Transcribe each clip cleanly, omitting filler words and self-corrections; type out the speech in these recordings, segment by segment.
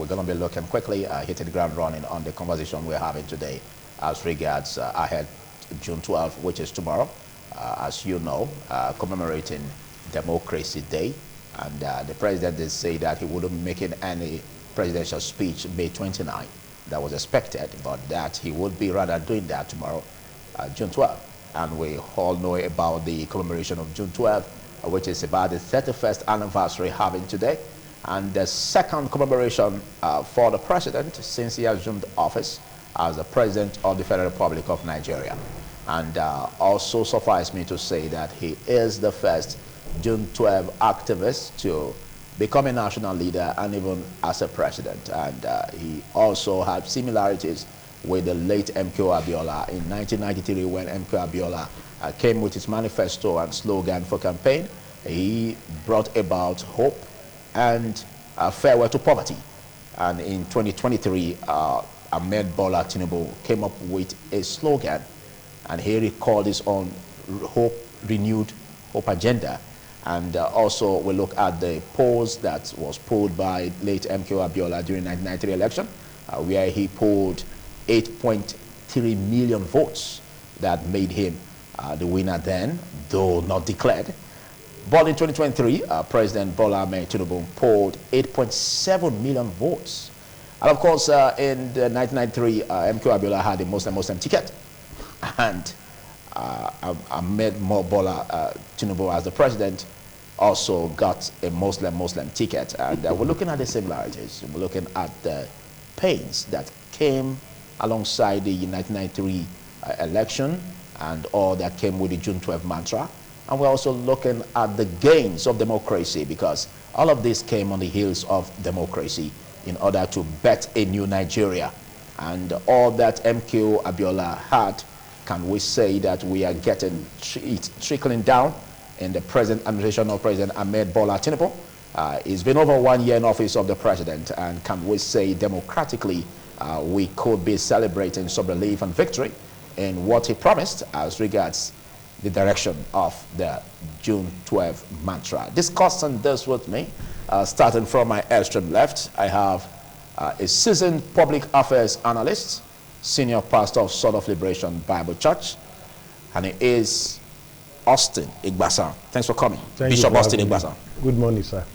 we're going to be looking quickly, hitting the ground running on the conversation we're having today as regards ahead June 12th, which is tomorrow, as you know, commemorating Democracy Day. And the president did say that he wouldn't be making any presidential speech May 29. That was expected, but that he would be rather doing that tomorrow, June 12th. And we all know about the commemoration of June 12th, which is about the 31st anniversary having today, and the second commemoration for the president since he assumed office as the president of the Federal Republic of Nigeria. And also suffice me to say that he is the first June 12 activist to become a national leader and even as a president. And he also had similarities with the late MK Abiola in 1993 when MK Abiola came with his manifesto and slogan for campaign. He brought about hope and farewell to poverty. And in 2023, Ahmed Bola Tinubu came up with a slogan, and he recalled his own hope, renewed hope agenda. And also we look at the polls that was polled by late MK Abiola during 1993 election, where he polled 8.3 million votes that made him the winner then, though not declared. But in 2023, President Bola Ahmed Tinubu polled 8.7 million votes. And of course, in the 1993, MK Abiola had a Muslim ticket. And Ahmed Bola Tinubu, as the president, also got a Muslim ticket. And we're looking at the similarities. We're looking at the pains that came alongside the 1993 election and all that came with the June 12 mantra. And we're also looking at the gains of democracy, because all of this came on the heels of democracy in order to bet a new Nigeria. And all that MK Abiola had, can we say that we are getting it trickling down in the present administration of President Ahmed Bola Tinubu? It's been over 1 year in office of the president, and can we say democratically we could be celebrating some relief and victory in what he promised as regards the direction of the June 12 mantra. Discussing this with me, starting from my extreme left, I have a seasoned public affairs analyst, senior pastor of Sword of Liberation Bible Church, and he is Austin Igbasan. Thanks for coming. Bishop Austin Igbasan. Good morning, sir.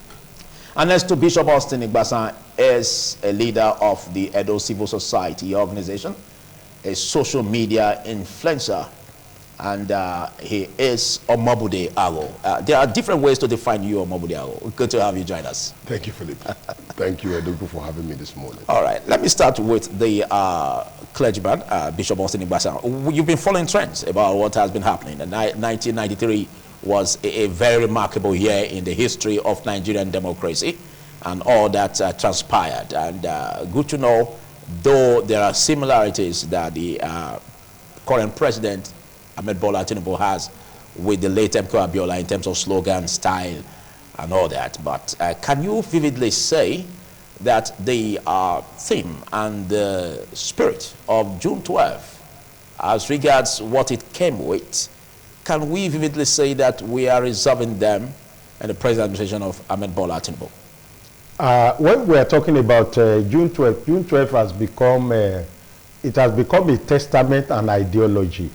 And next to Bishop Austin Igbasan is a leader of the Edo Civil Society organization, a social media influencer, and he is Omobude Ago. There are different ways to define you, Omobude Ago. Good to have you join us. Thank you, Philip. Thank you, Edoku, for having me this morning. All right, let me start with the clergyman, Bishop Austin Igbasan. You've been following trends about what has been happening. And 1993 was a very remarkable year in the history of Nigerian democracy and all that transpired. And good to know, though there are similarities that the current president, Ahmed Bola Tinubu, has with the late MK Abiola in terms of slogan, style, and all that. But can you vividly say that the theme and the spirit of June 12, as regards what it came with, can we vividly say that we are reserving them in the present administration of Ahmed Bola Tinubu? When we are talking about June 12 has become, it has become a testament and ideology.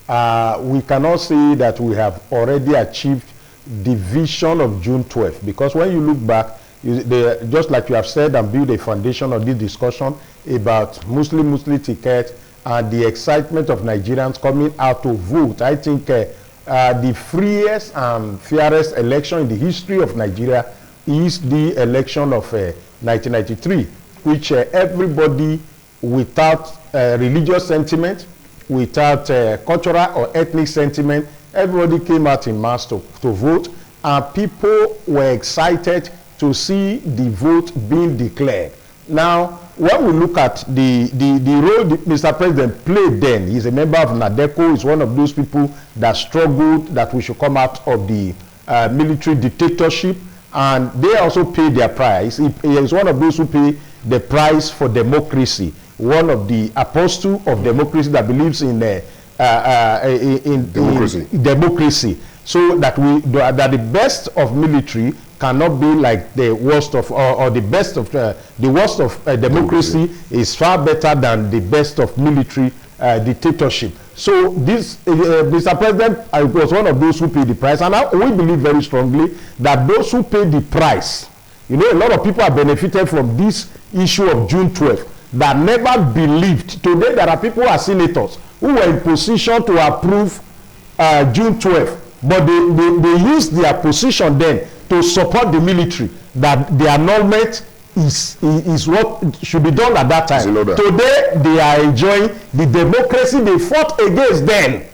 We cannot say that we have already achieved the vision of June 12, because when you look back, just like you have said and build a foundation of this discussion about Muslim ticket and the excitement of Nigerians coming out to vote, I think the freest and fairest election in the history of Nigeria is the election of 1993, which everybody, without religious sentiment, without cultural or ethnic sentiment, everybody came out in mass to vote, and people were excited to see the vote being declared. Now, when we look at the role that Mr. President played then, he's a member of NADECO, he's one of those people that struggled that we should come out of the military dictatorship, and they also paid their price. He is one of those who pay the price for democracy, one of the apostles of democracy that believes in democracy, so that the best of military cannot be like the worst of or the best of the worst of democracy is far better than the best of military dictatorship. So this, Mr. President, I was one of those who paid the price, and we believe very strongly that those who paid the price, you know, a lot of people have benefited from this issue of June 12th that never believed. Today, there are people who are senators who were in position to approve June 12th, but they used their position then to support the military, that the annulment is what should be done at that time. Today, they are enjoying the democracy they fought against then.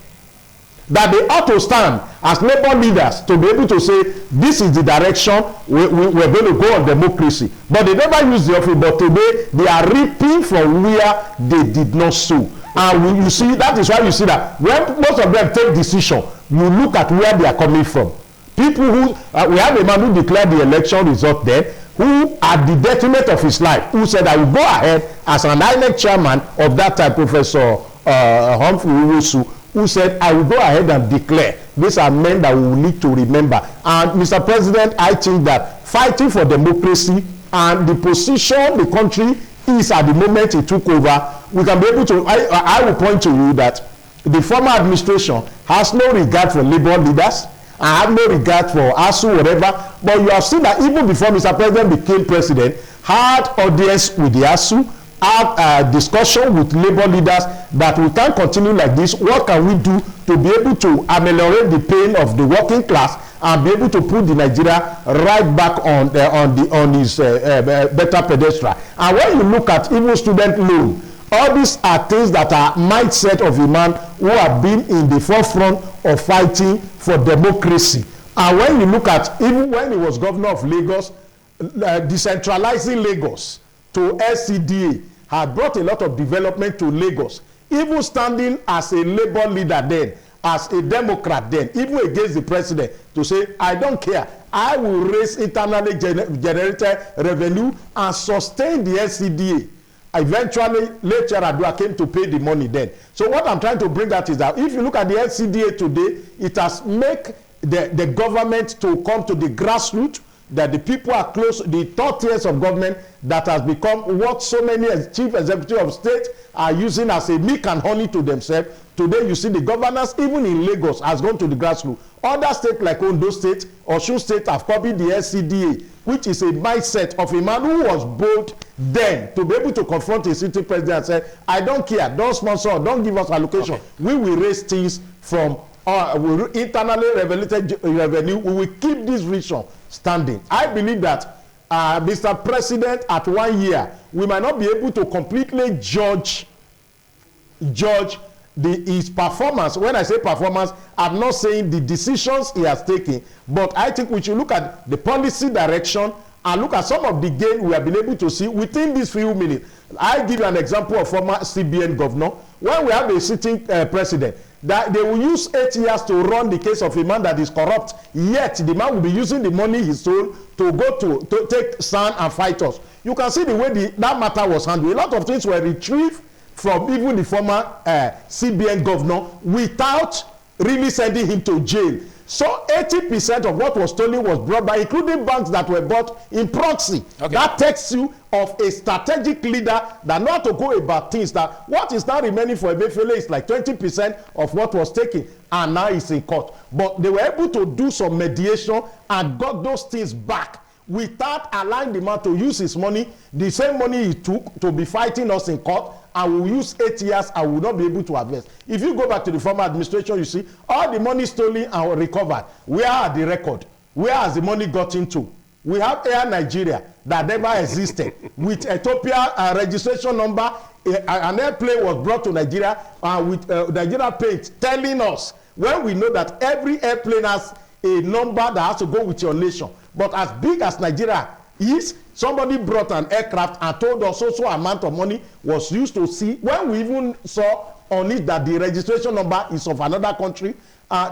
That they ought to stand as labor leaders to be able to say, this is the direction we're going to go on democracy. But they never use the office, but today they are reaping from where they did not sow. And you see, that is why you see that when most of them take decision, you look at where they are coming from. People who, we have a man who declared the election result there, who at the detriment of his life, who said, I will go ahead as an INEC chairman of that time, Professor Humphrey Uwosu, who said, I will go ahead and declare. These are men that we will need to remember. And Mr. President, I think that fighting for democracy and the position the country is at the moment he took over, we can be able to, I will point to you that the former administration has no regard for labor leaders. I have no regard for ASU, whatever. But you have seen that even before Mr. President became president, had audience with the ASU, had a discussion with labor leaders that we can't continue like this. What can we do to be able to ameliorate the pain of the working class and be able to put the Nigeria right back on his better pedestal? And when you look at even student loan, all these are things that are mindset of a man who have been in the forefront of fighting for democracy. And when you look at, even when he was governor of Lagos, decentralizing Lagos to LCDA had brought a lot of development to Lagos. Even standing as a labor leader then, as a Democrat then, even against the president, to say, I don't care, I will raise internally generated revenue and sustain the LCDA. Eventually, late Yaradua came to pay the money then. So what I'm trying to bring out is that if you look at the LCDA today, it has made the government to come to the grassroots, that the people are close, the third tiers of government that has become what so many chief executives of state are using as a milk and honey to themselves. Today, you see the governors, even in Lagos, has gone to the grassroots. Other states like Ondo State, Osun State have copied the LCDA, which is a mindset of a man who was bold then to be able to confront a city president and say, I don't care, don't sponsor, don't give us allocation. Okay. We will raise things from internally regulated revenue. We will keep this vision standing. I believe that Mr. President, at 1 year, we might not be able to completely judge his performance. When I say performance, I'm not saying the decisions he has taken, but I think we should look at the policy direction and look at some of the gain we have been able to see within these few minutes. I give you an example of former CBN governor. When we have a sitting president, that they will use 8 years to run the case of a man that is corrupt, yet the man will be using the money he stole to go to take stand and fight us. You can see the way that matter was handled. A lot of things were retrieved from even the former CBN governor without really sending him to jail. So 80% of what was stolen was brought by, including banks that were bought in proxy. Okay. That takes you of a strategic leader that know how to go about things, that what is now remaining for Emefiele is like 20% of what was taken, and now it's in court. But they were able to do some mediation and got those things back without allowing the man to use his money, the same money he took to be fighting us in court, and will use 8 years and will not be able to harvest. If you go back to the former administration, you see all the money stolen and recovered. Where are the record? Where has the money got into? We have Air Nigeria that never existed with Ethiopia registration number. An airplane was brought to Nigeria with Nigeria Paint telling us, when we know that every airplane has a number that has to go with your nation. But as big as Nigeria is, somebody brought an aircraft and told us also amount of money was used to see. When we even saw on it that the registration number is of another country,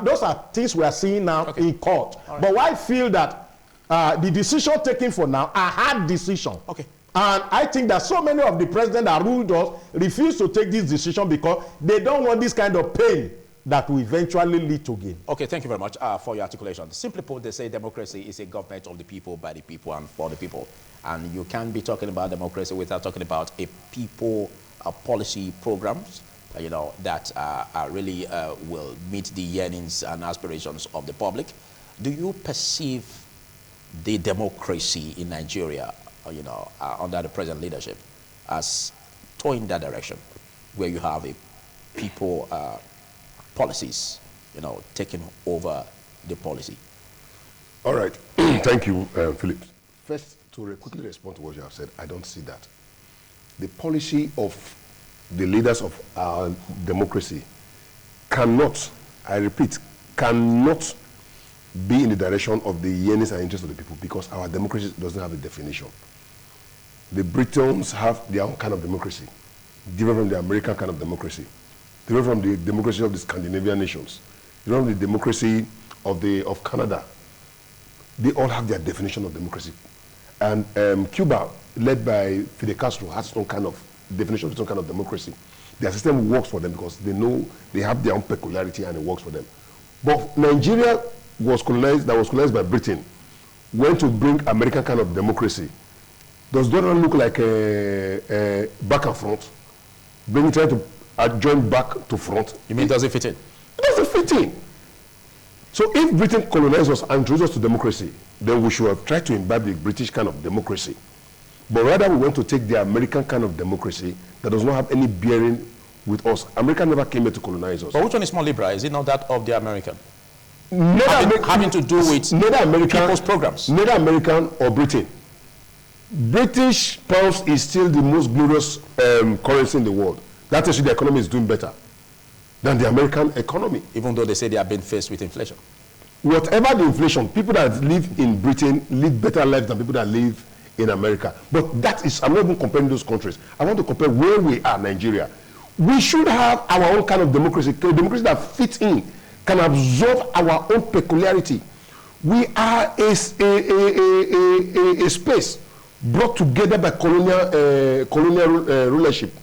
those are things we are seeing now in court. Right. But I feel that the decision taken for now, a hard decision. Okay. And I think that so many of the presidents that ruled us refuse to take this decision because they don't want this kind of pain that will eventually lead to gain. Okay, thank you very much for your articulation. Simply put, they say democracy is a government of the people, by the people, and for the people. And you can't be talking about democracy without talking about a people policy programs, you know, that really will meet the yearnings and aspirations of the public. Do you perceive the democracy in Nigeria, you know, under the present leadership as toeing that direction, where you have a people policies, you know, taking over the policy? All right. Thank you, Philip. First, to quickly respond to what you have said, I don't see that. The policy of the leaders of our democracy cannot, I repeat, cannot be in the direction of the yearnings and interests of the people, because our democracy doesn't have a definition. The Britons have their own kind of democracy, different from the American kind of democracy, different from the democracy of the Scandinavian nations, different from the democracy of Canada. They all have their definition of democracy. And Cuba, led by Fidel Castro, has its own kind of definition of its own kind of democracy. Their system works for them because they know they have their own peculiarity and it works for them. But Nigeria was colonized by Britain, went to bring American kind of democracy. Does that look like a back and front? Trying to adjoin back to front. You mean, does it fit in? It doesn't fit in. So if Britain colonized us and introduced us to democracy, then we should have tried to imbibe the British kind of democracy. But rather we want to take the American kind of democracy that does not have any bearing with us. America never came here to colonize us. But which one is more liberal? Is it not that of the American? Having to do with neither American, people's programs. Neither American or Britain. British pounds is still the most glorious currency in the world. That is, the economy is doing better than the American economy. Even though they say they have been faced with inflation. Whatever the inflation, people that live in Britain live better lives than people that live in America. But that is, I'm not even comparing those countries. I want to compare where we are, Nigeria. We should have our own kind of democracy, a democracy that fits in, can absorb our own peculiarity. We are a space brought together by colonial rulership.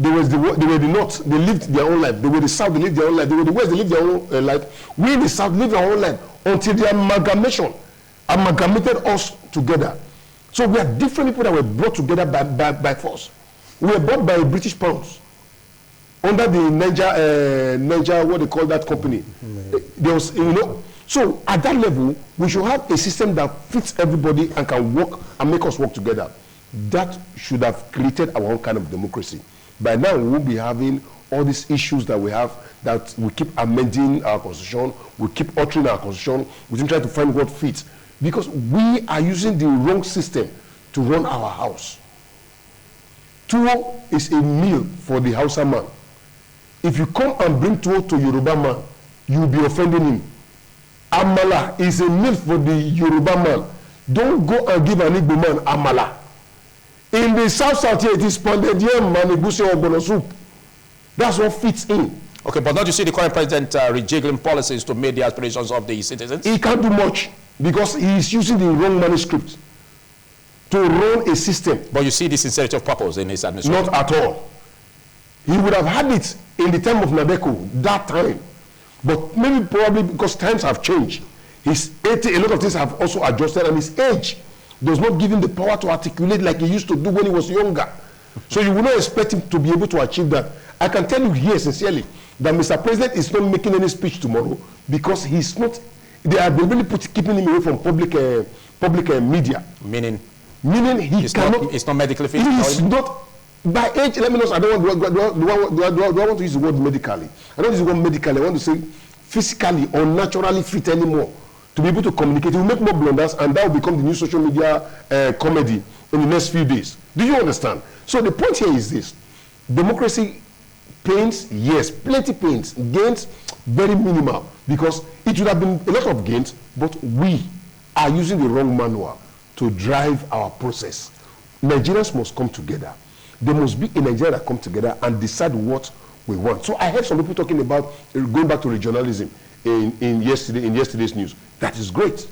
They were the North, they lived their own life. They were the South, they lived their own life. They were the West, they lived their own life. We in the South lived our own life until the amalgamated us together. So we are different people that were brought together by force. We were brought by British pounds under the Niger, what they call that company. There was, you know, so at that level, we should have a system that fits everybody and can work and make us work together. That should have created our own kind of democracy. By now, we won't be having all these issues that we have, that we keep amending our constitution, we keep altering our constitution, we try to find what fits. Because we are using the wrong system to run our house. Tuwo is a meal for the Hausa man. If you come and bring tuwo to Yoruba man, you will be offending him. Amala is a meal for the Yoruba man. Don't go and give an Igbo man amala. In the South here, it is pounded yam and egusi ogbono soup. That's what fits in. Okay, but don't you see the current president rejiggling policies to meet the aspirations of the citizens? He can't do much because he is using the wrong manuscript to run a system. But you see the sincerity of purpose in his administration? Not at all. He would have had it in the time of Nabeko, that time. But maybe probably because times have changed. His 80, a lot of things have also adjusted, and his age does not give him the power to articulate like he used to do when he was younger. So you will not expect him to be able to achieve that. I can tell you here sincerely that Mr. President is not making any speech tomorrow because he's not, they are really keeping him away from public media. Meaning he cannot. It's not medically fit. He is not. By age, let me know. I don't want. Do I want to use the word medically? I don't use the word medically. I want to say physically or naturally fit anymore to be able to communicate. He will make more blunders, and that will become the new social media comedy in the next few days. Do you understand? So the point here is this: democracy pains, yes, plenty pains. Gains, very minimal, because it would have been a lot of gains, but we are using the wrong manual to drive our process. Nigerians must come together. There must be a Nigeria that come together and decide what we want. So I heard some people talking about going back to regionalism in yesterday's news. That is great.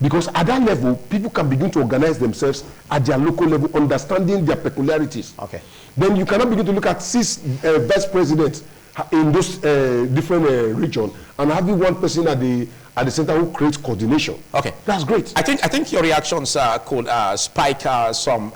Because at that level, people can begin to organize themselves at their local level, understanding their peculiarities. Okay. Then you cannot begin to look at 6 vice presidents in those different regions, and having one person at the center who creates coordination. Okay, that's great. I think your reactions could spike some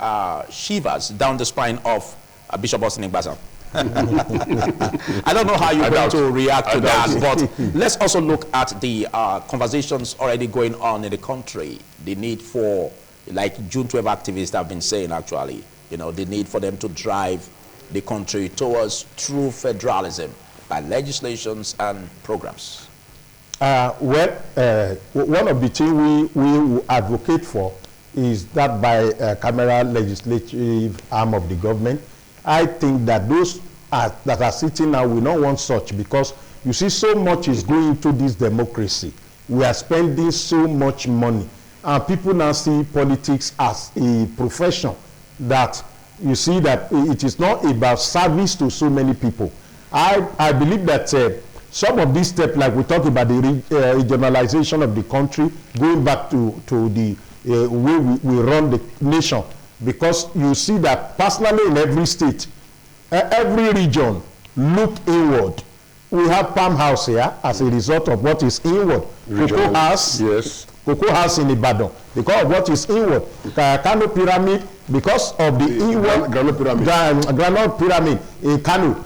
shivers down the spine of Bishop Austin Igbasa. I don't know how you're going to react to that, but let's also look at the conversations already going on in the country. The need for, like June 12 activists have been saying, actually, you know, the need for them to drive the country towards true federalism by legislations and programs. Well, one of the things we advocate for is that by cameral legislative arm of the government. I think that those that are sitting now will not want such, because you see so much is going into this democracy. We are spending so much money, and people now see politics as a profession that you see that it is not about service to so many people. I believe that some of these steps, like we talk about the regionalization of the country, going back to the way we run the nation, because you see that personally in every state, every region look inward. We have Palm House here as a result of what is inward. Cocoa House, yes. Cocoa House in Ibadan, because of what is inward. Kano Pyramid, because of the inward. Granite Pyramid in Kano.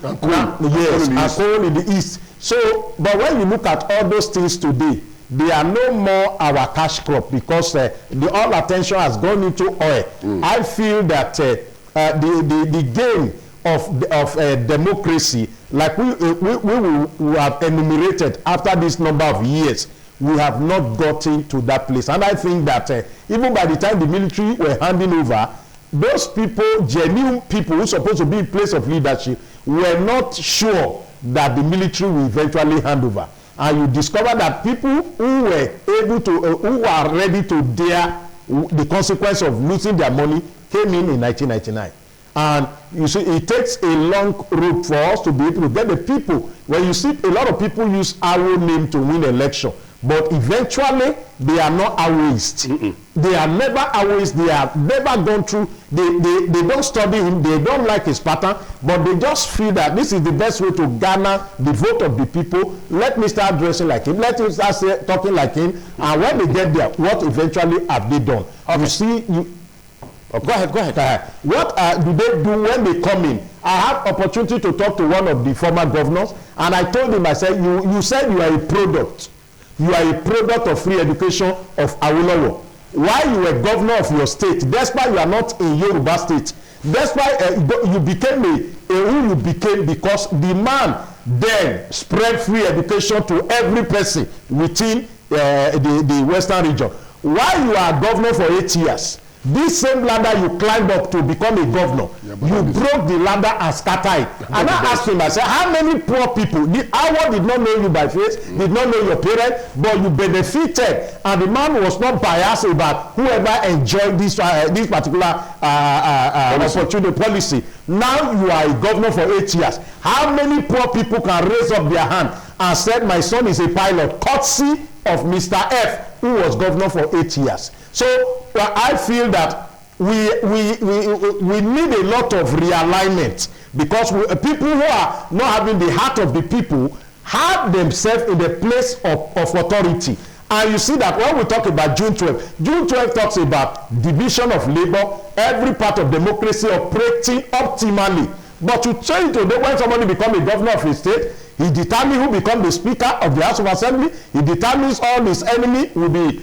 Yes, and Coal in the east. So, but when you look at all those things today, they are no more our cash crop, because all attention has gone into oil. I feel that the game of democracy, like we have enumerated after this number of years, we have not gotten to that place. And I think that even by the time the military were handing over, those people, genuine people who are supposed to be in place of leadership, were not sure that the military will eventually hand over. And you discover that people who were able to, who are ready to bear the consequence of losing their money, came in 1999. And you see, it takes a long road for us to be able to get the people. When you see a lot of people use our name to win election, but eventually they are not Aoist. They are never Aoist. They have never gone through. They don't study him. They don't like his pattern, but they just feel that this is the best way to garner the vote of the people. Let me start dressing like him. Let him start talking like him. And when they get there, what eventually have they done? Okay. You see. Oh, go ahead. What do they do when they come in? I have opportunity to talk to one of the former governors, and I told him, I said, you said you are a product. You are a product of free education of Awolowo. While you were governor of your state, despite you are not in Yoruba state, despite you became who you became because the man then spread free education to every person within the Western region. While you are governor for 8 years, this same ladder you climbed up to become a governor, you broke the ladder and scattered it. And I asked him, I said, how many poor people, Howard did not know you by face, did not know your parents, but you benefited, and the man was not biased about whoever enjoyed this particular opportunity policy. Now you are a governor for 8 years. How many poor people can raise up their hand and say, my son is a pilot, courtesy of Mr. F, who was governor for 8 years? So I feel that we need a lot of realignment, because people who are not having the heart of the people have themselves in the place of authority. And you see that when we talk about June 12, June 12 talks about division of labor, every part of democracy operating optimally. But to change today, when somebody becomes a governor of a state, he determines who becomes the speaker of the House of Assembly. He determines all his enemy will be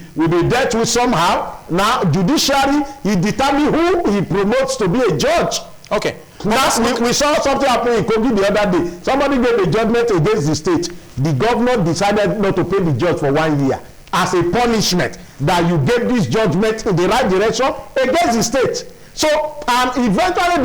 dealt with somehow. Now, judiciary, he determines who he promotes to be a judge. Okay. Now, we saw something happen in Kogi the other day. Somebody gave a judgment against the state. The governor decided not to pay the judge for 1 year as a punishment that you gave this judgment in the right direction against the state. So, and eventually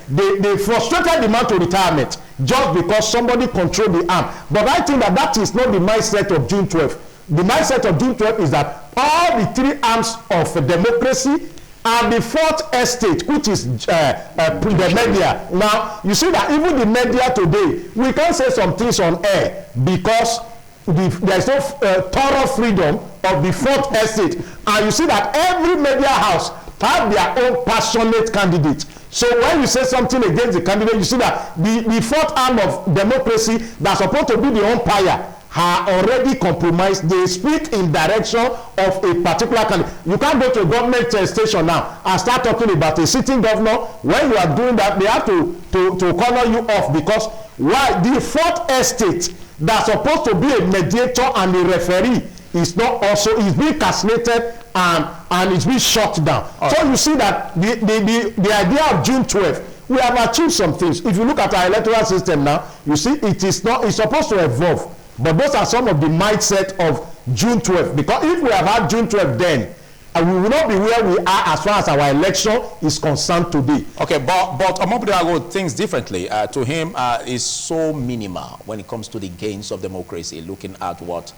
they frustrated the man to retirement just because somebody controlled the arm. But I think that is not the mindset of June 12. The mindset of June 12 is that all the three arms of democracy and the fourth estate, which is the media. Now, you see that even the media today, we can't say some things on air because there is no thorough freedom of the fourth estate. And you see that every media house have their own passionate candidate. So when you say something against the candidate, you see that the fourth arm of democracy that's supposed to be the umpire are already compromised. They speak in direction of a particular candidate. You can't go to a government station now and start talking about a sitting governor. When you are doing that, they have to corner you off, because why? The fourth estate that's supposed to be a mediator and a referee is not also, is being castrated and it's being shut down. So you see that the idea of June 12th, we have achieved some things. If you look at our electoral system now, you see it is not, it's supposed to evolve. But those are some of the mindset of June 12th. Because if we have had June 12th then, and we will not be where we are as far as our election is concerned today. Okay, but Omobudiago thinks differently. To him, is so minimal when it comes to the gains of democracy, looking at what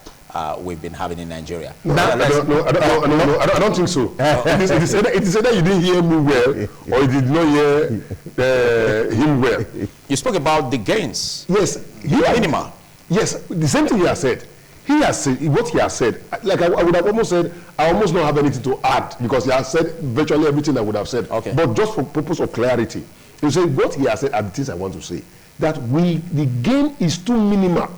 we've been having in Nigeria. No, I don't think so. It is either you didn't hear me well, or you did not hear him well. You spoke about the gains. Yes, minimal. Yes, the same thing he has said. He has said what he has said. Like I would have almost said, I almost don't have anything to add, because he has said virtually everything I would have said. Okay. But just for purpose of clarity, you say what he has said are the things I want to say. That the gain is too minimal.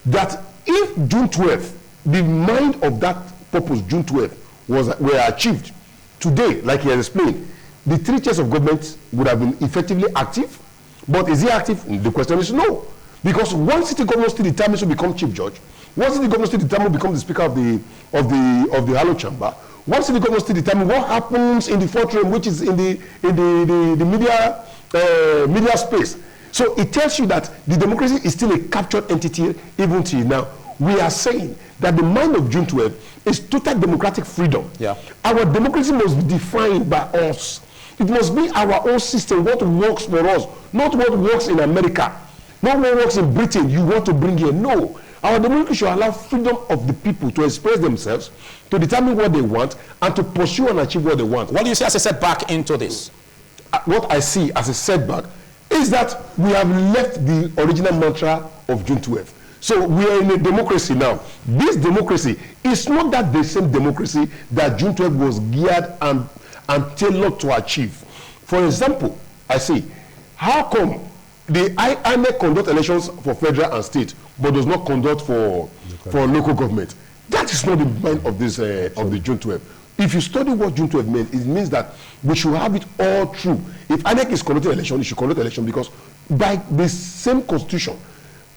That if June 12th, the mind of that purpose, June 12th, were achieved today, like he has explained, the three chairs of government would have been effectively active. But is he active? The question is no. Because one city governor still determines to become chief judge. One city governor still determines to become the speaker of the Hallowed Chamber. One city governor still determines what happens in the fourth realm, which is in the media space. So it tells you that the democracy is still a captured entity even till now. We are saying that the mind of June 12th is total democratic freedom. Yeah. Our democracy must be defined by us. It must be our own system, what works for us, not what works in America. Not what works in Britain, you want to bring here. No. Our democracy should allow freedom of the people to express themselves, to determine what they want, and to pursue and achieve what they want. What do you see as a setback into this? What I see as a setback is that we have left the original mantra of June 12th. So we are in a democracy now. This democracy is not that the same democracy that June 12th was geared and tailored to achieve. For example, I say, how come the INEC conduct elections for federal and state, but does not conduct for local government? That is not the mind of this of the June 12th. If you study what June 12th means, it means that we should have it all true. If INEC is conducting election, it should conduct election, because by the same constitution,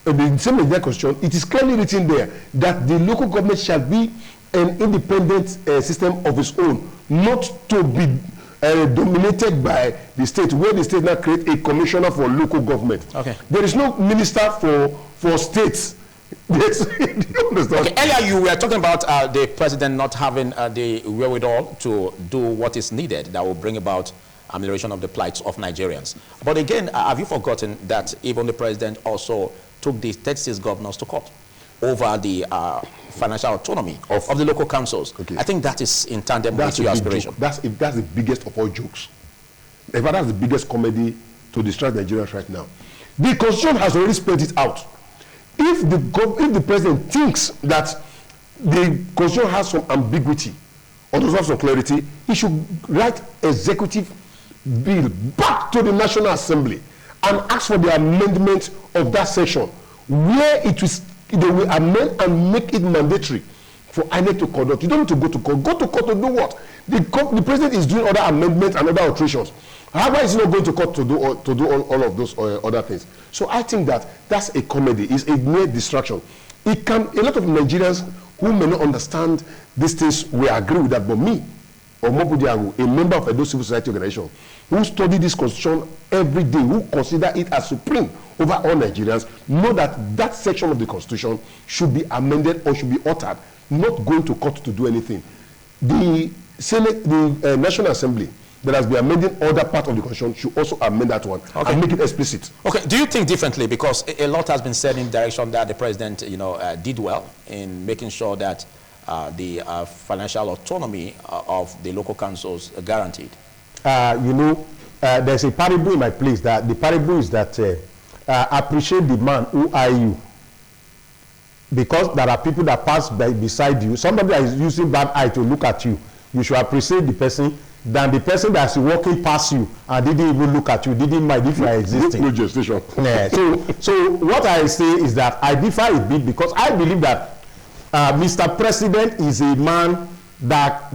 the same Nigerian constitution, it is clearly written there that the local government shall be an independent system of its own, not to be dominated by the state, where the state now create a commissioner for local government. Okay. There is no minister for states. Yes. Okay. Earlier you were talking about the president not having the wherewithal to do what is needed that will bring about amelioration of the plight of Nigerians. But again, have you forgotten that even the president also took the 36 governors to court over the financial autonomy of the local councils? Okay. I think that is in tandem with your aspiration. That's the biggest of all jokes. In fact, that's the biggest comedy to distract Nigerians right now. The constitution has already spelled it out. If the president thinks that the constitution has some ambiguity or does have some clarity, he should write executive bill back to the National Assembly and ask for the amendment of that section, where they will amend and make it mandatory for INEC to conduct. You don't need to go to court. Go to court to do what? The president is doing other amendments and other alterations. However, is he not going to court to do all of those other things? So I think that that's a comedy. It's a mere distraction. A lot of Nigerians who may not understand these things will agree with that. But me, Omobudiago, a member of a civil society organization, who study this constitution every day, who consider it as supreme over all Nigerians, know that that section of the constitution should be amended or should be altered, not going to court to do anything. The Senate, the National Assembly, that has been amending other part of the constitution should also amend that one and make it explicit. Okay, do you think differently? Because a lot has been said in the direction that the president, did well in making sure that the financial autonomy of the local councils are guaranteed. There's a parable in my place. That the parable is that appreciate the man who eye you, because there are people that pass beside you. Somebody that is using bad eye to look at you. You should appreciate the person than the person that's walking past you and didn't even look at you, didn't mind if you are existing. No gestation. Yeah. So what I say is that I differ a bit because I believe that Mr. President is a man that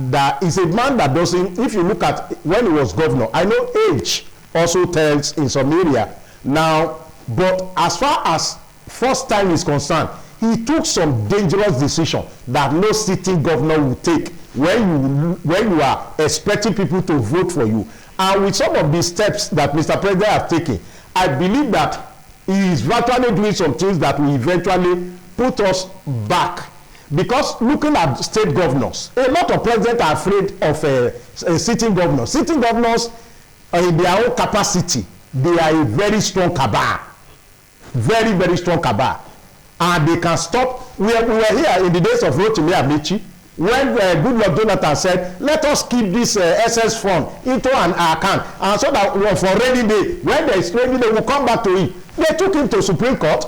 doesn't, if you look at when he was governor, I know age also tells in some area now, but as far as first time is concerned, he took some dangerous decision that no sitting governor will take when you are expecting people to vote for you. And with some of the steps that Mr. President has taken, I believe that he is virtually doing some things that will eventually put us back. Because looking at state governors, a lot of presidents are afraid of a sitting governor. Sitting governors, in their own capacity, they are a very strong cabal. Very, very strong cabal. And they can stop. We were here in the days of Rotimi Amici, when Goodluck Jonathan said, let us keep this SS fund into an account. And so that for rainy day, when there is rainy day, we'll come back to it. They took him to Supreme Court.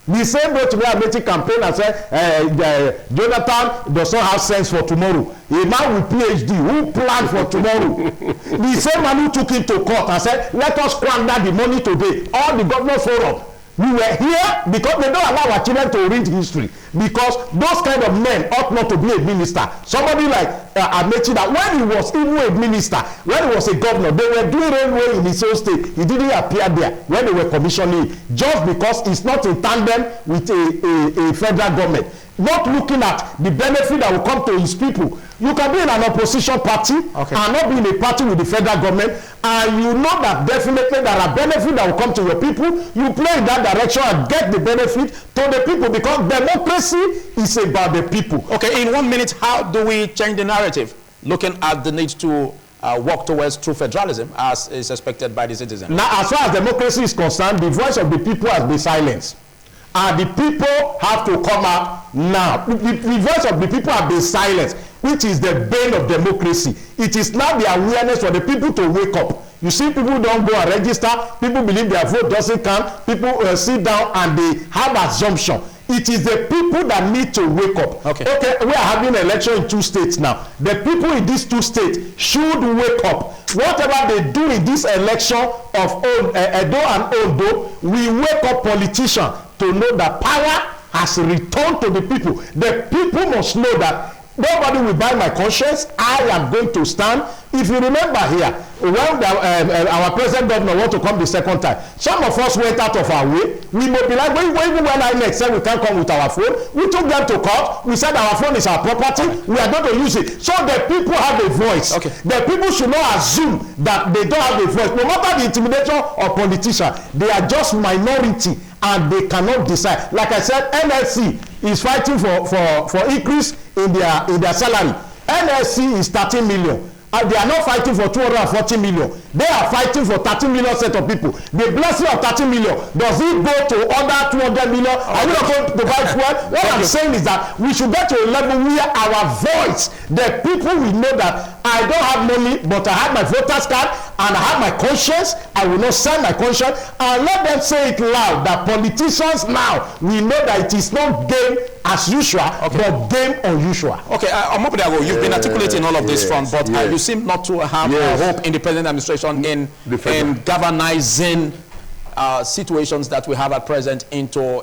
The same Rotimi Amici campaign and said, Jonathan does not have sense for tomorrow. A man with PhD who planned for tomorrow. The same man who took him to court and said, let us squander the money today. All the governors forum. We were here because they don't allow our children to read history. Because those kind of men ought not to be a minister. Somebody like Amechi, that when he was even a minister, when he was a governor, they were doing railway in his own state. He didn't appear there when they were commissioning, just because it's not in tandem with a federal government. Not looking at the benefit that will come to his people. You can be in an opposition party and not be in a party with the federal government, and you know that definitely there are benefits that will come to your people. You play in that direction and get the benefit to the people, because democracy is about the people. Okay, in 1 minute, how do we change the narrative? Looking at the need to work towards true federalism as is expected by the citizen. Now, as far as democracy is concerned, the voice of the people has been silenced. And the people have to come out now. The voice of the people have been silenced, which is the bane of democracy. It is now the awareness for the people to wake up. You see, people don't go and register. People believe their vote doesn't count. People sit down and they have assumption. It is the people that need to wake up. Okay, we are having an election in 2 states now. The people in these 2 states should wake up. Whatever they do in this election of Edo and Ondo, we wake up politicians to know that power has returned to the people. The people must know that nobody will buy my conscience. I am going to stand. If you remember here, when our present governor want to come the second time, some of us went out of our way. We mobilized. Even when INEC said we can't come with our phone, we took them to court. We said our phone is our property. We are going to use it. So the people have a voice. The people should not assume that they don't have a voice. No matter the intimidation of politicians, they are just minority and they cannot decide. Like I said, NSC is fighting for increase in their salary. NSC is 13 million. And they are not fighting for 240 million. They are fighting for 13 million set of people. The blessing of 13 million, does it go to other 200 million? Are you not going to provide fuel? What I'm saying is that we should get to a level where our voice, the people will know that I don't have money, but I have my voter's card and I have my conscience. I will not sell my conscience. And let them say it loud that politicians now, we know that it is not game as usual, but game unusual. Okay, Omopedago, you've been articulating all of this front, but you seem not to have hope in the present administration in galvanizing situations that we have at present into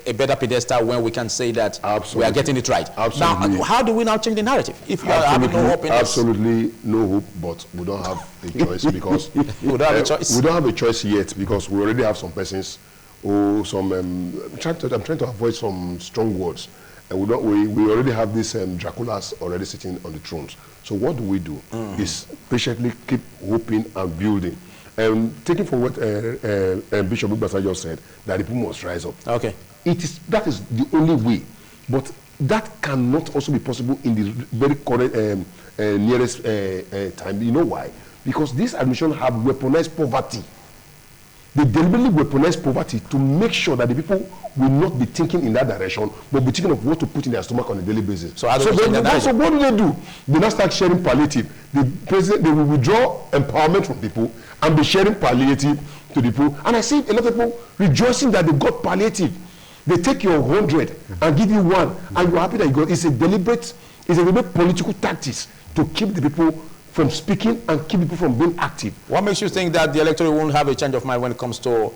a better pedestal when we can say that we are getting it right. Absolutely. Now, how do we now change the narrative? If you are having no hope in absolutely no hope, but we don't have a choice because we don't have a choice. We don't have a choice yet because we already have some persons who I'm trying to avoid some strong words. And we already have these Draculas already sitting on the thrones. So what do we do? Is patiently keep hoping and building. Taking for what Bishop Ubasa just said, that the people must rise up. Okay. That is the only way. But that cannot also be possible in the very current nearest time. You know why? Because this administration have weaponized poverty. They deliberately weaponize poverty to make sure that the people will not be thinking in that direction, but be thinking of what to put in their stomach on a daily basis. So what do? They now start sharing palliative. They will withdraw empowerment from people and be sharing palliative to the people. And I see a lot of people rejoicing that they got palliative. They take your 100 and give you 1, and you're happy that you got. It's a deliberate political tactics to keep the people from speaking and keep people from being active. What makes you think that the electorate won't have a change of mind when it comes to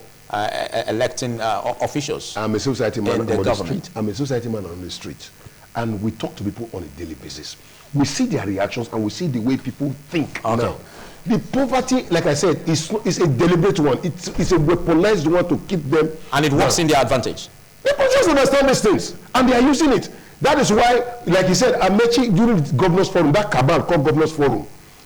electing officials? I'm a society man on the government. street. I'm a society man on the street. And we talk to people on a daily basis. We see their reactions and we see the way people think now. The poverty, like I said, is a deliberate one. It's a weaponized one to keep them. And it works in their advantage. People just understand these things and they are using it. That is why, like you said, Amechi during the governors forum, that cabal called governors forum,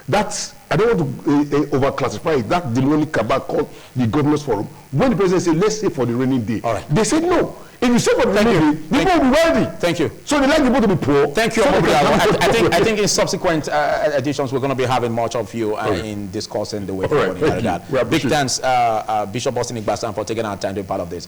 that's, I don't want to overclassify it, that demonic cabal called the governors forum. When the president said, let's say for the rainy day, they said no. If you say for the rainy day, people will be wealthy. Thank you. So they like people to be poor. Thank you. So I think in subsequent editions we're going to be having much of you in discussing the way forward. Big thanks, Bishop Austin Igbasan, for taking our time to be part of this.